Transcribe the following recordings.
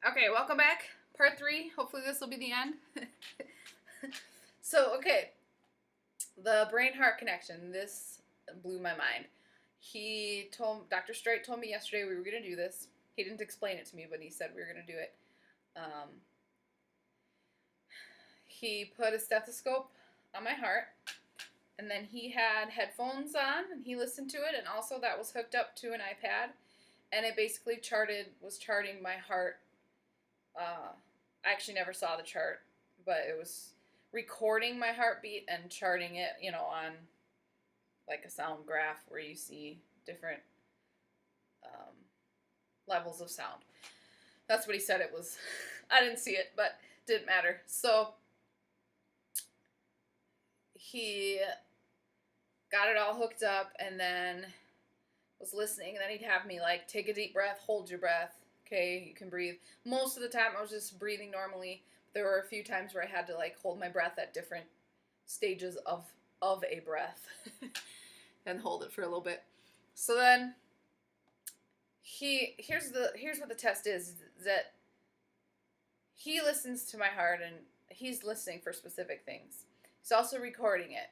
Okay, welcome back. Part 3. Hopefully this will be the end. So, okay. The brain-heart connection. This blew my mind. Dr. Straight told me yesterday we were going to do this. He didn't explain it to me, but he said we were going to do it. He put a stethoscope on my heart, and then he had headphones on, and he listened to it, and also that was hooked up to an iPad, and it basically was charting my heart. I actually never saw the chart, but it was recording my heartbeat and charting it, on like a sound graph where you see different levels of sound. That's what he said it was. I didn't see it, but it didn't matter. So he got it all hooked up and then was listening, and then he'd have me like take a deep breath, hold your breath. Okay, you can breathe. Most of the time I was just breathing normally. There were a few times where I had to like hold my breath at different stages of a breath and hold it for a little bit. So then here's what the test is that he listens to my heart and he's listening for specific things. He's also recording it.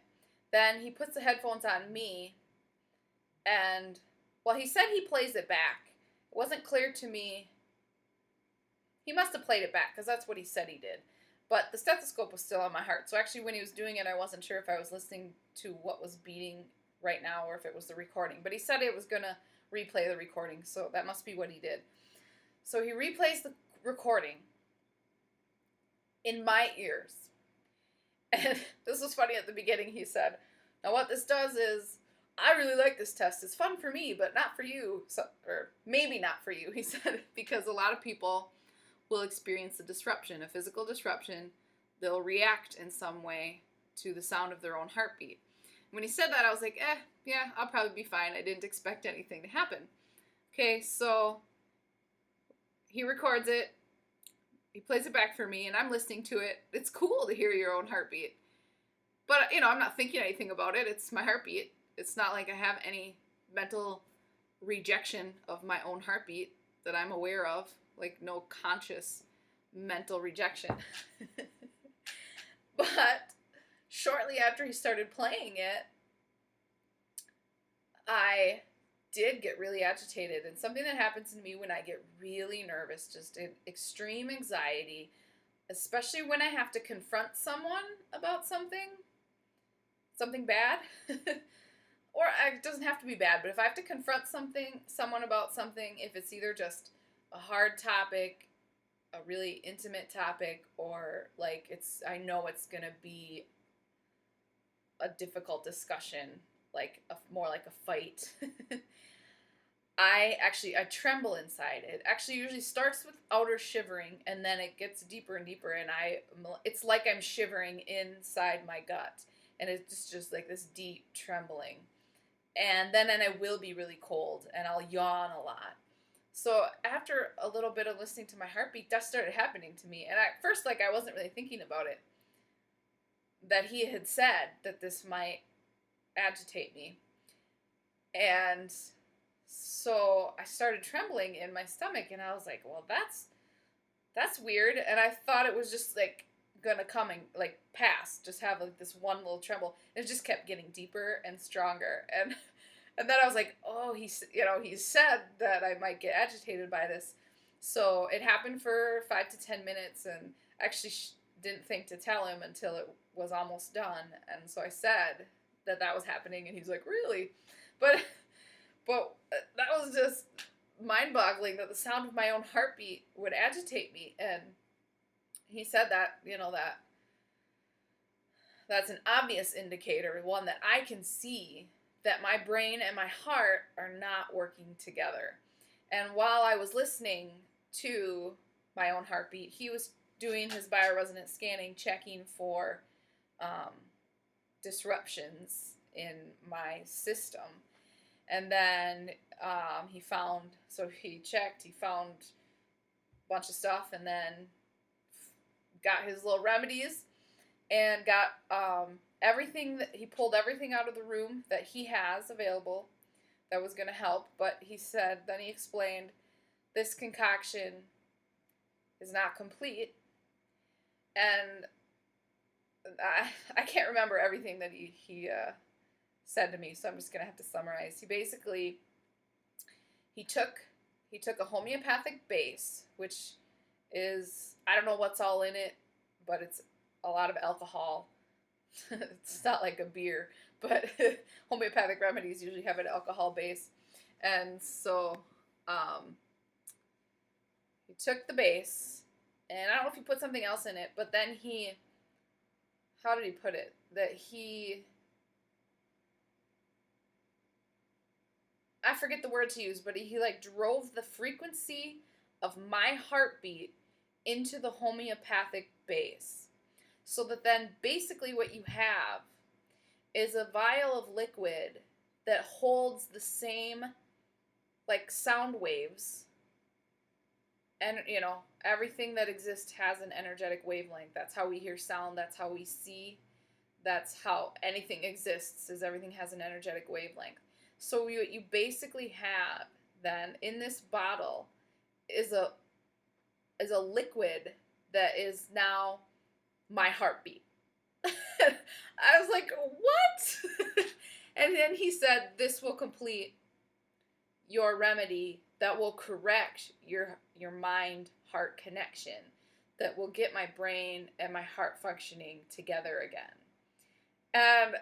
Then he puts the headphones on me, and he said he plays it back. It wasn't clear to me. He must have played it back because that's what he said he did. But the stethoscope was still on my heart. So actually when he was doing it, I wasn't sure if I was listening to what was beating right now or if it was the recording. But he said it was going to replay the recording, so that must be what he did. So he replays the recording in my ears. And this was funny at the beginning. He said, now what this does is, I really like this test. It's fun for me, but not for you. Or maybe not for you, he said, because a lot of people will experience a disruption, a physical disruption. They'll react in some way to the sound of their own heartbeat. When he said that, I was like, yeah, I'll probably be fine. I didn't expect anything to happen. Okay, so he records it. He plays it back for me, and I'm listening to it. It's cool to hear your own heartbeat. But, I'm not thinking anything about it. It's my heartbeat. It's not like I have any mental rejection of my own heartbeat that I'm aware of. Like, no conscious mental rejection. But shortly after he started playing it, I did get really agitated. And something that happens to me when I get really nervous, just extreme anxiety, especially when I have to confront someone about something bad. Or it doesn't have to be bad, but if I have to confront someone about something, if it's either just a hard topic, a really intimate topic, or like I know it's gonna be a difficult discussion, like more like a fight. I tremble inside. It actually usually starts with outer shivering, and then it gets deeper and deeper, and it's like I'm shivering inside my gut, and it's just like this deep trembling. And then I will be really cold, and I'll yawn a lot. So after a little bit of listening to my heartbeat, that started happening to me. And at first, I wasn't really thinking about it, that he had said that this might agitate me. And so I started trembling in my stomach, and I was like, well, that's weird. And I thought it was just gonna come and pass, just have this one little tremble. And it just kept getting deeper and stronger, and then I was like, oh, he said that I might get agitated by this. So it happened for 5 to 10 minutes, and I actually didn't think to tell him until it was almost done. And so I said that was happening, and he's like, really? But that was just mind-boggling, that the sound of my own heartbeat would agitate me. And he said that, that's an obvious indicator, one that I can see, that my brain and my heart are not working together. And while I was listening to my own heartbeat, he was doing his bioresonance scanning, checking for disruptions in my system. And then he found a bunch of stuff, and then got his little remedies, and got he pulled everything out of the room that he has available that was going to help. But he explained, this concoction is not complete. And I can't remember everything that he said to me, so I'm just gonna have to summarize. He took he took a homeopathic base, which is, I don't know what's all in it, but it's a lot of alcohol. It's not like a beer, but homeopathic remedies usually have an alcohol base. And so he took the base, and I don't know if he put something else in it, but then how did he put it? I forget the word to use, but he like drove the frequency of my heartbeat into the homeopathic base. So that then basically what you have is a vial of liquid that holds the same like sound waves. And everything that exists has an energetic wavelength. That's how we hear sound, that's how we see. That's how anything exists, is everything has an energetic wavelength. So what you basically have then in this bottle is a liquid that is now my heartbeat. I was like, what? And then he said, this will complete your remedy that will correct your mind-heart connection, that will get my brain and my heart functioning together again. And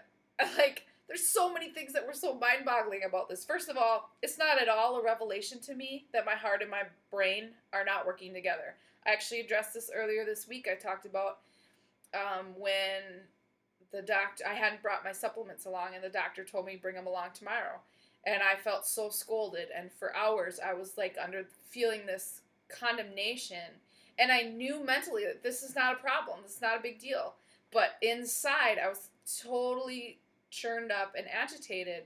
like, there's so many things that were so mind-boggling about this. First of all, it's not at all a revelation to me that my heart and my brain are not working together. I actually addressed this earlier this week. I talked about when I hadn't brought my supplements along, and the doctor told me bring them along tomorrow. And I felt so scolded, and for hours I was like feeling this condemnation. And I knew mentally that this is not a problem, this is not a big deal. But inside I was totally churned up and agitated,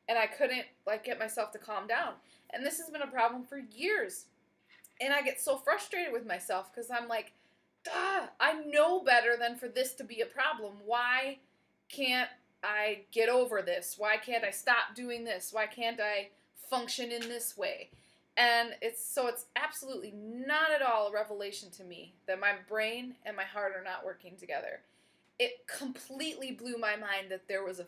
and I couldn't like get myself to calm down. And this has been a problem for years. And I get so frustrated with myself because I'm like, I know better than for this to be a problem. Why can't I get over this? Why can't I stop doing this? Why can't I function in this way? And it's absolutely not at all a revelation to me that my brain and my heart are not working together. It completely blew my mind that there's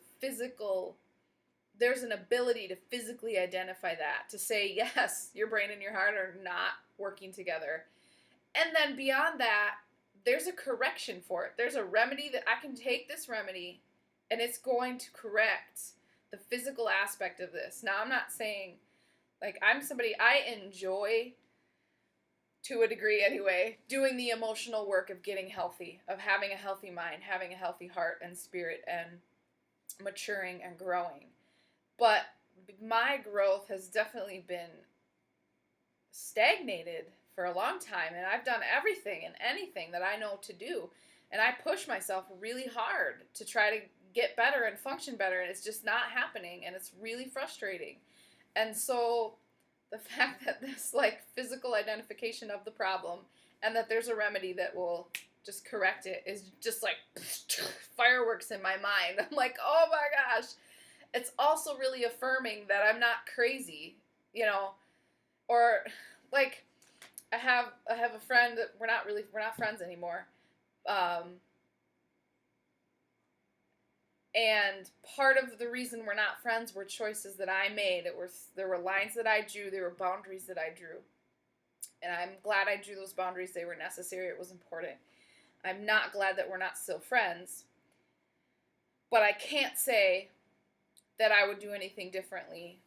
an ability to physically identify that, to say, yes, your brain and your heart are not working together. And then beyond that, there's a correction for it. There's a remedy that I can take this remedy, and it's going to correct the physical aspect of this. Now, I'm not saying, like, I'm somebody, I enjoy, to a degree anyway, doing the emotional work of getting healthy, of having a healthy mind, having a healthy heart and spirit, and maturing and growing. But my growth has definitely been stagnated for a long time, and I've done everything and anything that I know to do, and I push myself really hard to try to get better and function better, and it's just not happening, and it's really frustrating. And so the fact that this like physical identification of the problem and that there's a remedy that will just correct it is just like fireworks in my mind. I'm like, oh my gosh. It's also really affirming that I'm not crazy, or like I have a friend that we're not friends anymore. And part of the reason we're not friends were choices that I made. There were lines that I drew, there were boundaries that I drew. And I'm glad I drew those boundaries. They were necessary, it was important. I'm not glad that we're not still friends. But I can't say that I would do anything differently.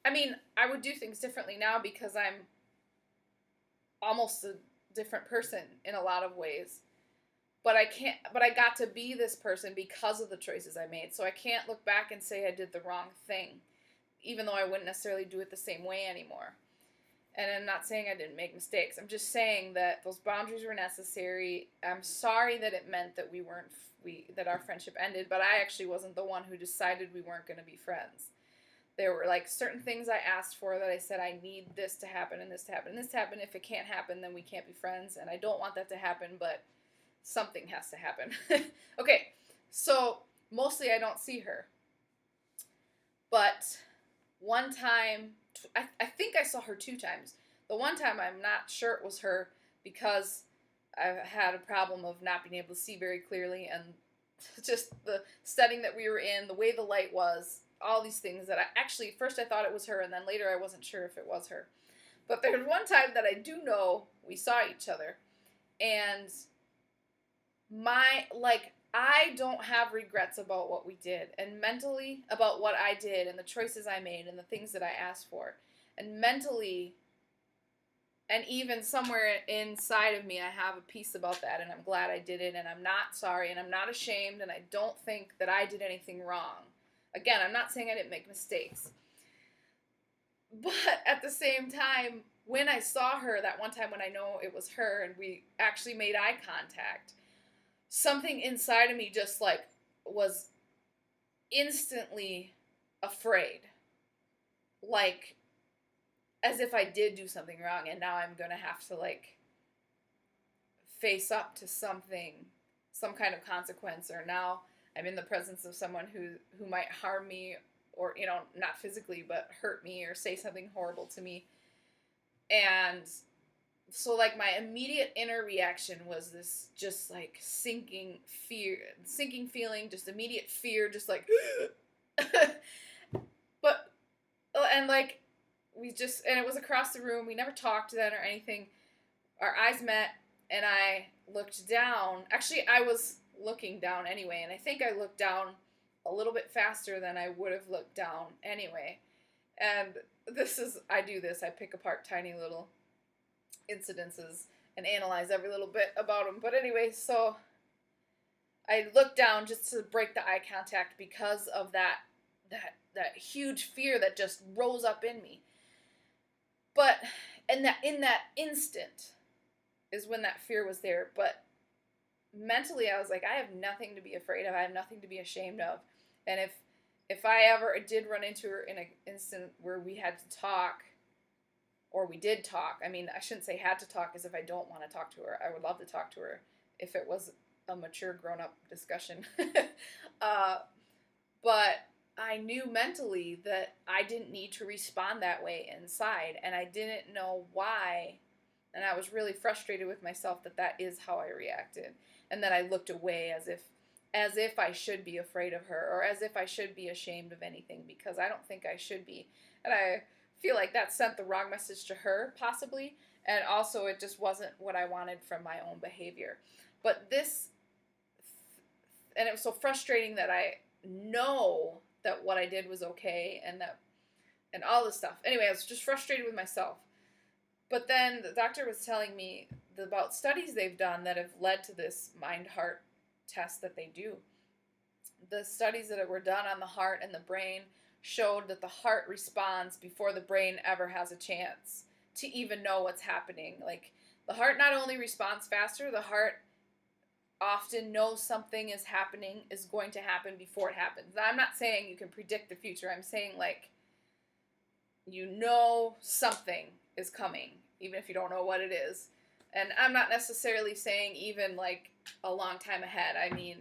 I mean, I would do things differently now because I'm almost a different person in a lot of ways. But I got to be this person because of the choices I made. So I can't look back and say I did the wrong thing, even though I wouldn't necessarily do it the same way anymore. And I'm not saying I didn't make mistakes. I'm just saying that those boundaries were necessary. I'm sorry that it meant that that our friendship ended, but I actually wasn't the one who decided we weren't going to be friends. There were like certain things I asked for that I said, I need this to happen and this to happen and this to happen. If it can't happen, then we can't be friends. And I don't want that to happen, but something has to happen. Okay, so mostly I don't see her. But one time, I think I saw her 2 times. The one time I'm not sure it was her because I've had a problem of not being able to see very clearly, and just the setting that we were in, the way the light was, all these things that I actually, first I thought it was her, and then later I wasn't sure if it was her. But there's one time that I do know we saw each other, and I don't have regrets about what we did, and mentally about what I did and the choices I made and the things that I asked for. And mentally, and even somewhere inside of me, I have a piece about that, and I'm glad I did it, and I'm not sorry, and I'm not ashamed, and I don't think that I did anything wrong. Again, I'm not saying I didn't make mistakes. But at the same time, when I saw her that one time when I know it was her and we actually made eye contact, something inside of me just like was instantly afraid. Like as if I did do something wrong and now I'm going to have to like face up to something, some kind of consequence, or now I'm in the presence of someone who might harm me, or, you know, not physically, but hurt me or say something horrible to me. And so, like, my immediate inner reaction was this just, like, sinking feeling, just immediate fear, just like, but, and, like, and it was across the room. We never talked then or anything. Our eyes met, and I looked down. Actually, I was looking down anyway, and I think I looked down a little bit faster than I would have looked down anyway. And I do this, I pick apart tiny little incidences and analyze every little bit about them. But anyway, so I looked down just to break the eye contact because of that huge fear that just rose up in me. But, and that in that instant is when that fear was there. But mentally I was like, I have nothing to be afraid of. I have nothing to be ashamed of. And if I ever did run into her in an instant where we had to talk, or we did talk, I mean, I shouldn't say had to talk as if I don't want to talk to her. I would love to talk to her if it was a mature, grown-up discussion. But I knew mentally that I didn't need to respond that way inside, and I didn't know why, and I was really frustrated with myself that is how I reacted, and that I looked away as if I should be afraid of her, or as if I should be ashamed of anything, because I don't think I should be. And I feel like that sent the wrong message to her, possibly, and also it just wasn't what I wanted from my own behavior. But and it was so frustrating that I know that what I did was okay, and all this stuff. Anyway, I was just frustrated with myself. But then the doctor was telling me about studies they've done that have led to this mind-heart test that they do. The studies that were done on the heart and the brain showed that the heart responds before the brain ever has a chance to even know what's happening. Like, the heart not only responds faster, the heart often knows something is going to happen before it happens. Now, I'm not saying you can predict the future. I'm saying, like, you know something is coming, even if you don't know what it is. And I'm not necessarily saying even, like, a long time ahead. I mean,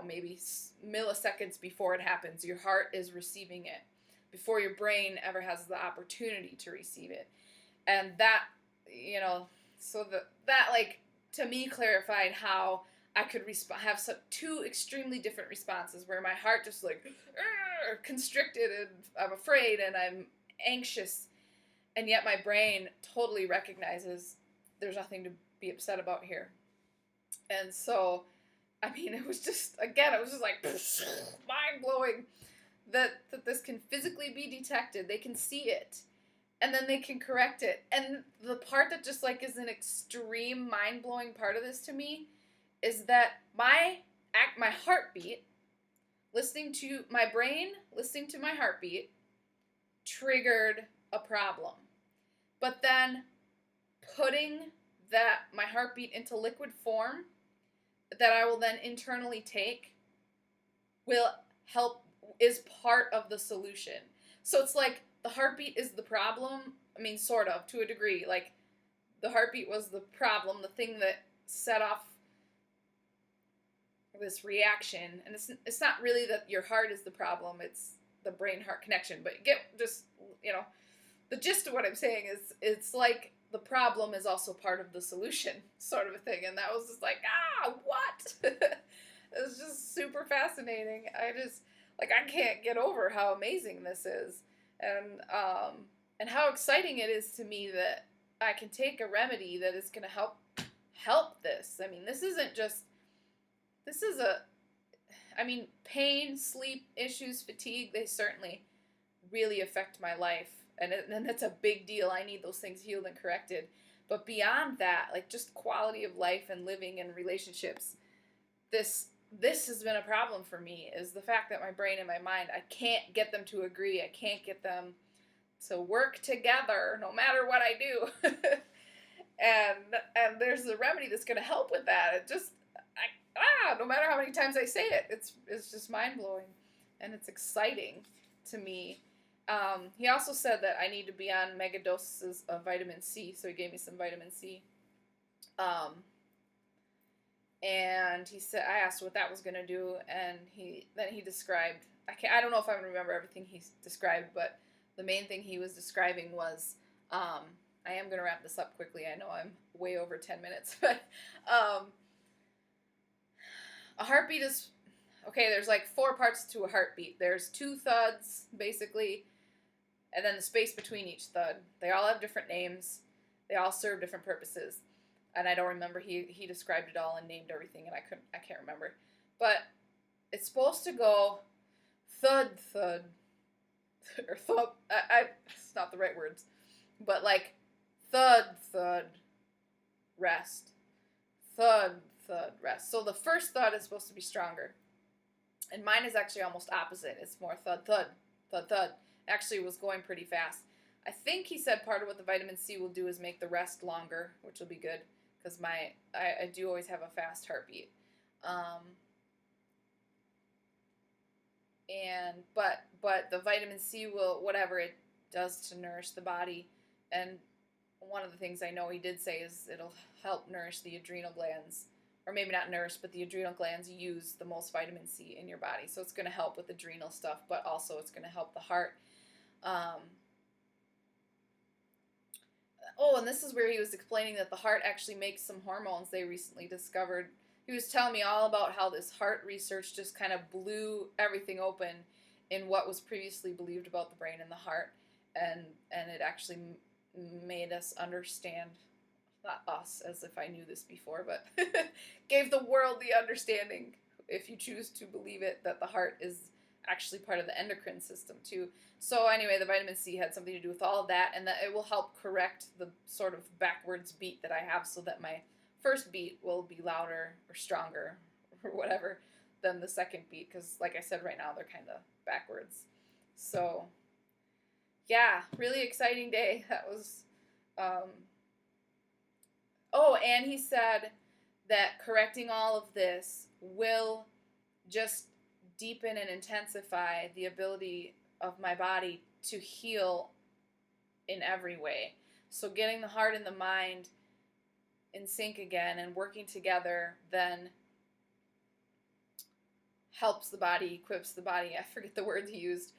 maybe milliseconds before it happens, your heart is receiving it before your brain ever has the opportunity to receive it. And that, so that like, to me, clarified how I could have two extremely different responses, where my heart just like constricted and I'm afraid and I'm anxious, and yet my brain totally recognizes there's nothing to be upset about here. And so, I mean, it was just like mind-blowing that this can physically be detected. They can see it, and then they can correct it. And the part that just like is an extreme mind-blowing part of this to me is that my heartbeat, listening to my brain, listening to my heartbeat, triggered a problem. But then putting my heartbeat into liquid form that I will then internally take is part of the solution. So it's like the heartbeat is the problem. I mean, sort of, to a degree. Like, the heartbeat was the problem, the thing that set off this reaction. And it's not really that your heart is the problem, it's the brain-heart connection. But get just, the gist of what I'm saying is, it's like the problem is also part of the solution, sort of a thing. And that was just like, what? It was just super fascinating. I can't get over how amazing this is. And how exciting it is to me that I can take a remedy that is going to help this. I mean, this is pain, sleep issues, fatigue, they certainly really affect my life. And that's a big deal. I need those things healed and corrected. But beyond that, like just quality of life and living and relationships, this has been a problem for me, is the fact that my brain and my mind, I can't get them to agree. I can't get them to work together no matter what I do. and there's a remedy that's going to help with that. No matter how many times I say it, it's just mind-blowing, and it's exciting to me. He also said that I need to be on mega doses of vitamin C, so he gave me some vitamin C. And he said, I asked what that was going to do, and he described, I don't know if I remember everything he described, but the main thing he was describing was, I am going to wrap this up quickly. I know I'm way over 10 minutes, but a heartbeat is, okay, there's like 4 parts to a heartbeat. There's 2 thuds, basically, and then the space between each thud. They all have different names. They all serve different purposes. And I don't remember, he described it all and named everything, and I can't remember. But it's supposed to go thud, thud, or thump, it's not the right words, but like thud, thud, rest, thud, thud, rest. So the first thud is supposed to be stronger. And mine is actually almost opposite. It's more thud, thud, thud, thud. Actually, it was going pretty fast. I think he said part of what the vitamin C will do is make the rest longer, which will be good, because I do always have a fast heartbeat. But the vitamin C will, whatever it does to nourish the body, and one of the things I know he did say is it'll help nourish the adrenal glands, or maybe not nourish, but the adrenal glands use the most vitamin C in your body, so it's going to help with adrenal stuff, but also it's going to help the heart. And this is where he was explaining that the heart actually makes some hormones they recently discovered. He was telling me all about how this heart research just kind of blew everything open in what was previously believed about the brain and the heart, and it actually made us understand, not us as if I knew this before, but gave the world the understanding, if you choose to believe it, that the heart is actually part of the endocrine system too. So anyway, the vitamin C had something to do with all of that, and that it will help correct the sort of backwards beat that I have, so that my first beat will be louder or stronger or whatever than the second beat, because like I said, right now they're kind of backwards. So yeah, really exciting day. That was and he said that correcting all of this will just deepen and intensify the ability of my body to heal in every way. So getting the heart and the mind in sync again and working together then helps the body, equips the body, I forget the words he used,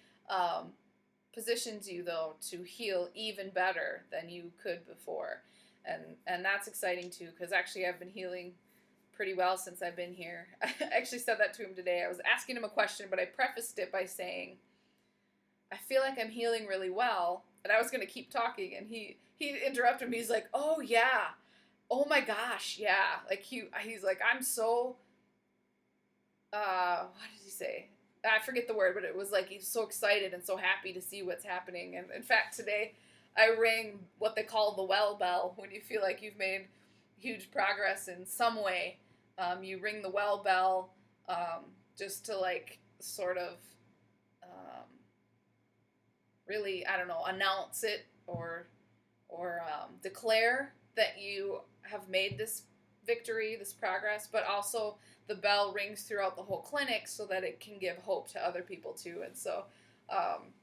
positions you though to heal even better than you could before. And that's exciting too, because actually I've been healing pretty well since I've been here. I actually said that to him today. I was asking him a question, but I prefaced it by saying, I feel like I'm healing really well, and I was going to keep talking, and he interrupted me. He's like, oh yeah, oh my gosh, yeah. Like he's like, I'm so, what did he say? I forget the word, but it was like he's so excited and so happy to see what's happening. And in fact, today I rang what they call the well bell. When you feel like you've made huge progress in some way, you ring the well bell just to like sort of really, I don't know, announce it or declare that you have made this victory, this progress, but also the bell rings throughout the whole clinic so that it can give hope to other people too. And so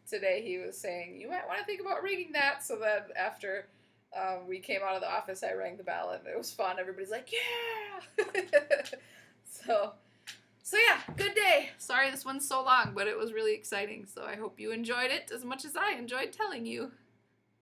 today he was saying, you might want to think about ringing that, so that after we came out of the office, I rang the bell, and it was fun. Everybody's like, yeah! So yeah, good day. Sorry this one's so long, but it was really exciting. So I hope you enjoyed it as much as I enjoyed telling you.